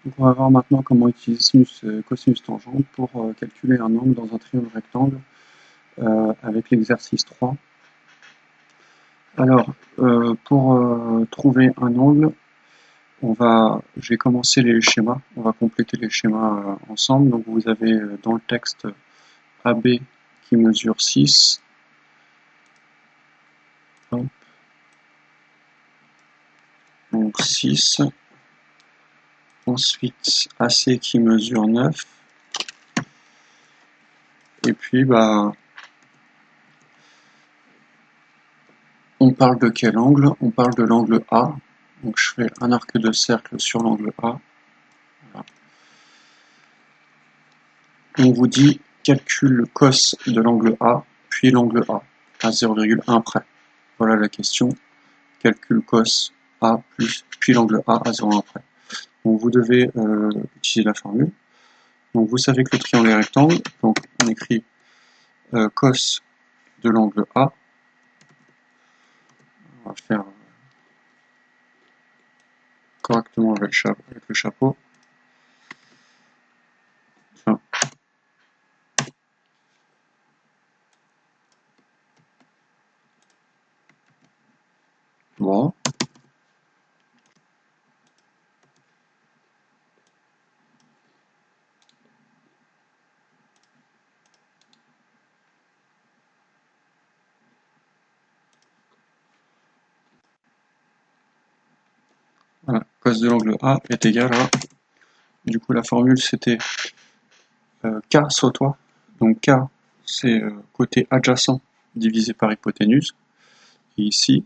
Donc on va voir maintenant comment utiliser sinus, cosinus tangente pour calculer un angle dans un triangle rectangle avec l'exercice 3. Alors, pour trouver un angle, je vais commencer les schémas, on va compléter les schémas ensemble. Donc vous avez dans le texte AB qui mesure 6, hop, donc 6, ensuite AC qui mesure 9, et puis on parle de quel angle? On parle de l'angle A. Donc je fais un arc de cercle sur l'angle A. Voilà. On vous dit calcule cos de l'angle A, puis l'angle A, à 0,1 près. Voilà la question. Calcule cos A puis l'angle A à 0,1 près. Donc vous devez utiliser la formule. Donc vous savez que le triangle est rectangle, donc on écrit cos de l'angle A. On va faire correctement avec le chapeau. Enfin, bon. Voilà, cos de l'angle A est égal à... Du coup la formule c'était K sautois. Donc K c'est côté adjacent divisé par hypoténuse. Et ici,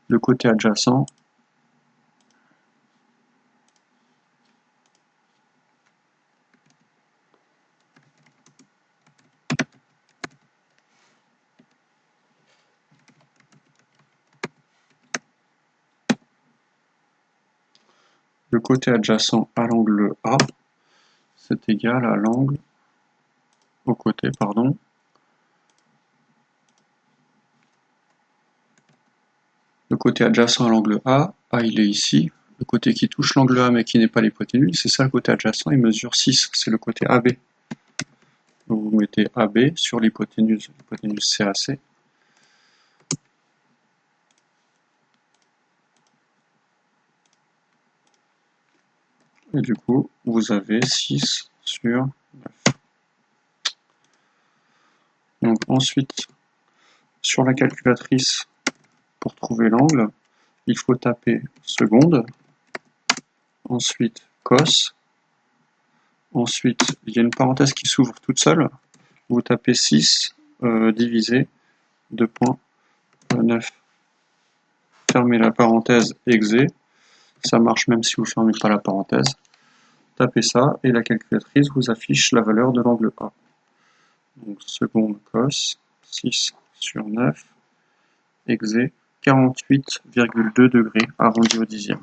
le côté adjacent à l'angle A, c'est égal à l'angle au côté, pardon. Le côté adjacent à l'angle A il est ici. Le côté qui touche l'angle A mais qui n'est pas l'hypoténuse, c'est ça le côté adjacent, il mesure 6, c'est le côté AB. Donc vous mettez AB sur l'hypoténuse CAC. Et du coup, vous avez 6 sur 9. Donc ensuite, sur la calculatrice, pour trouver l'angle, il faut taper seconde, ensuite cos, ensuite il y a une parenthèse qui s'ouvre toute seule, vous tapez 6 divisé 2.9. Fermez la parenthèse exé, ça marche même si vous ne fermez pas la parenthèse. Tapez ça et la calculatrice vous affiche la valeur de l'angle A. Donc seconde cos, 6 sur 9, exé, 48,2 degrés arrondi au dixième.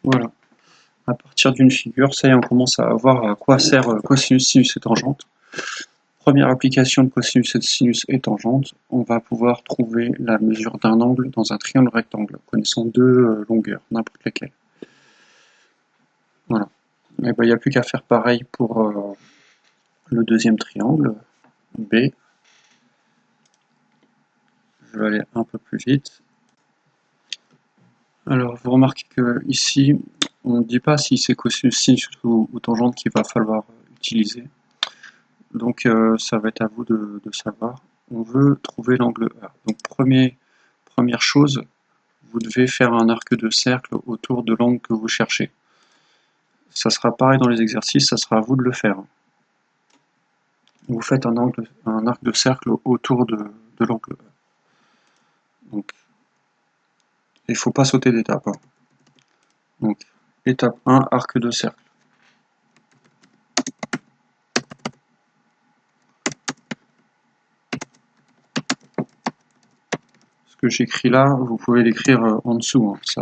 Voilà. À partir d'une figure, ça y est, on commence à voir à quoi sert cosinus, sinus et tangente. Première application de cosinus et sinus et tangente, on va pouvoir trouver la mesure d'un angle dans un triangle rectangle, connaissant deux longueurs, n'importe lesquelles. Voilà. Et ben, il n'y a plus qu'à faire pareil pour le deuxième triangle, B. Je vais aller un peu plus vite. Alors, vous remarquez que ici, on ne dit pas si c'est cosinus, sinus ou tangente qu'il va falloir utiliser. Donc, ça va être à vous de savoir. On veut trouver l'angle A. Donc, première chose, vous devez faire un arc de cercle autour de l'angle que vous cherchez. Ça sera pareil dans les exercices, ça sera à vous de le faire. Vous faites un arc de cercle autour de l'angle A. Donc, il ne faut pas sauter d'étape. Donc, étape 1, arc de cercle. Ce que j'écris là, vous pouvez l'écrire en dessous. Ça,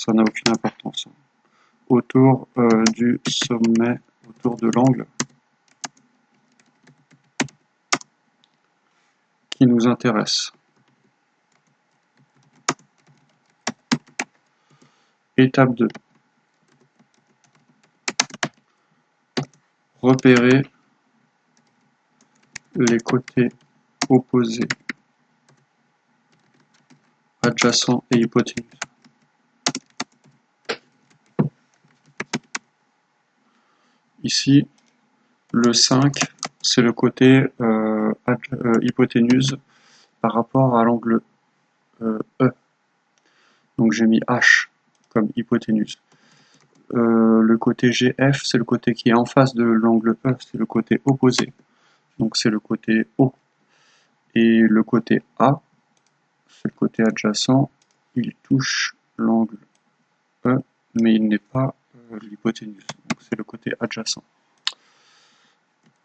ça n'a aucune importance. Autour du sommet, autour de l'angle qui nous intéresse. Étape 2. Repérer les côtés opposés, adjacents et hypoténuse. Ici, le 5, c'est le côté hypoténuse par rapport à l'angle E. Donc j'ai mis H comme hypoténuse. Le côté GF, c'est le côté qui est en face de l'angle E, c'est le côté opposé. Donc c'est le côté O. Et le côté A, c'est le côté adjacent, il touche l'angle E, mais il n'est pas l'hypoténuse. Donc c'est le côté adjacent.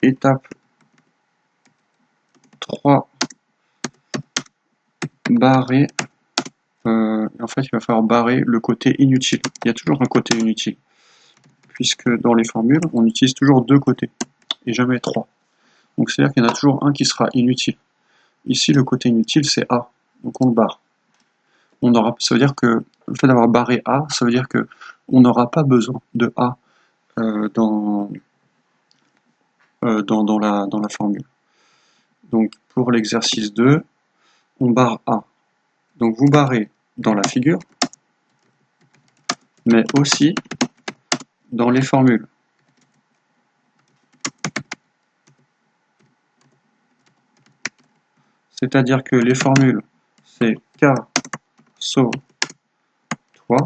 Étape 3, barrer. En fait, il va falloir barrer le côté inutile. Il y a toujours un côté inutile, puisque dans les formules, on utilise toujours 2 côtés, et jamais 3. Donc c'est-à-dire qu'il y en a toujours un qui sera inutile. Ici, le côté inutile, c'est A, donc on le barre. Ça veut dire que le fait d'avoir barré A, ça veut dire que on n'aura pas besoin de A dans la formule. Donc pour l'exercice 2, on barre A. Donc vous barrez dans la figure, mais aussi dans les formules. C'est-à-dire que les formules, c'est K SO toi.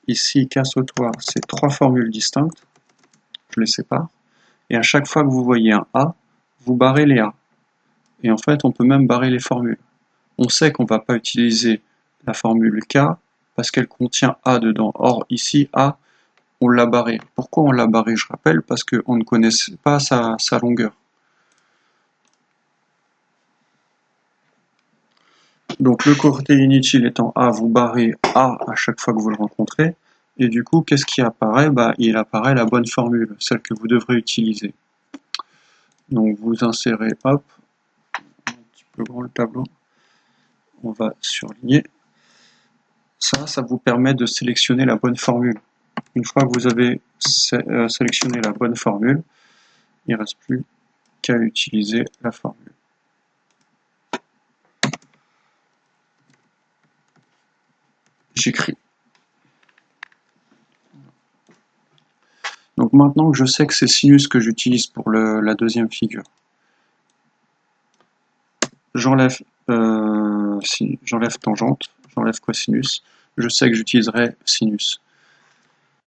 Ici, K SO toi, c'est 3 formules distinctes. Je les sépare. Et à chaque fois que vous voyez un A, vous barrez les A. Et en fait, on peut même barrer les formules. On sait qu'on ne va pas utiliser la formule K parce qu'elle contient A dedans. Or, ici, A, on l'a barré. Pourquoi on l'a barré? Je rappelle, parce qu'on ne connaissait pas sa longueur. Donc le côté inutile étant A, vous barrez A à chaque fois que vous le rencontrez. Et du coup, qu'est-ce qui apparaît? Il apparaît la bonne formule, celle que vous devrez utiliser. Donc vous insérez, hop, un petit peu grand le tableau. On va surligner. Ça vous permet de sélectionner la bonne formule. Une fois que vous avez sélectionné la bonne formule, il ne reste plus qu'à utiliser la formule. J'écris. Donc maintenant que je sais que c'est sinus que j'utilise pour la deuxième figure, j'enlève tangente, j'enlève cosinus, je sais que j'utiliserai sinus.